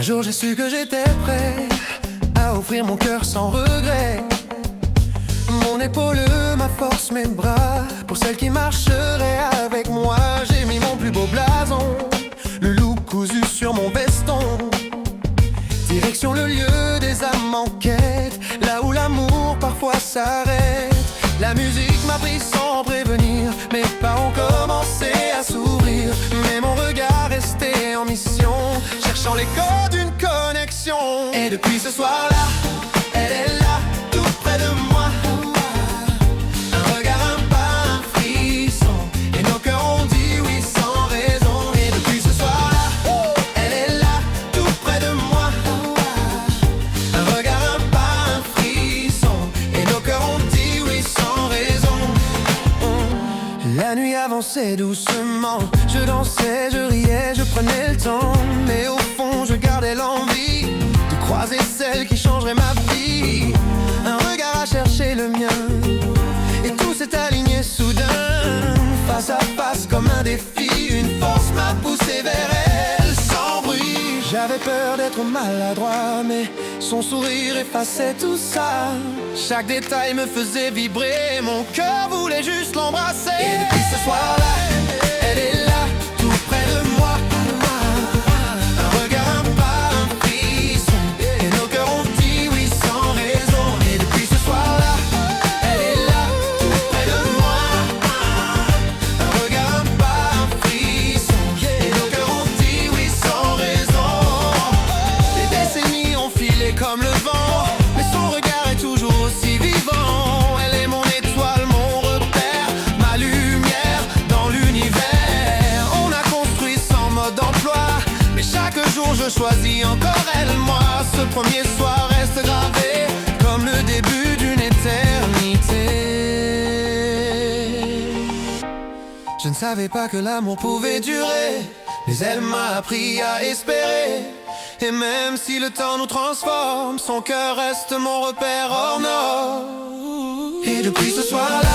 Un jour j'ai su que j'étais prêt à offrir mon cœur sans regret. Mon épaule, ma force, mes bras, pour celle qui marcherait avec moi. J'ai mis mon plus beau blason, le loup cousu sur mon veston. Direction le lieu des âmes en quête, là où l'amour parfois s'arrête. La musique m'a pris sans prévenir, mes pas ont commencé à s'ouvrir. Mais mon regard restait en mission, cherchant l'écho d'une connexion. Et depuis ce soir-là, elle est là, tout près de moi. Un regard, un pas, un frisson, et nos cœurs ont dit oui sans raison. Et depuis ce soir-là, elle est là, tout près de moi. Un regard, un pas, un frisson, et nos cœurs ont dit oui sans raison. La nuit avançait doucement, je dansais, je riais, je prenais le temps. Mais au fond je gardais l'envie de croiser celle qui changerait ma vie. Un regard a cherché le mien, et tout s'est aligné soudain. Face à face comme un défi, une force m'a poussé vers elle sans bruit. J'avais peur d'être maladroit, mais son sourire effaçait tout ça. Chaque détail me faisait vibrer, mon cœur voulait juste l'embrasser. Et depuis ce soir-là, elle est là, tout près de moi. Un regard, un pas, un frisson, et nos cœurs ont dit oui sans raison. Et depuis ce soir-là, elle est là, tout près de moi. Un regard, un pas, un frisson, et nos cœurs ont dit oui sans raison. Les décennies ont filé comme le vent, mais son regard est toujours aussi vivant. Elle est mon étoile, mon repère, ma lumière dans l'univers. On a construit sans mode d'emploi, mais chaque jour je choisis encore elle, moi. Ce premier soir reste gravé comme le début d'une éternité. Je ne savais pas que l'amour pouvait durer, mais elle m'a appris à espérer. Et même si le temps nous transforme, son cœur reste mon repère hors norme. Et depuis ce soir-là,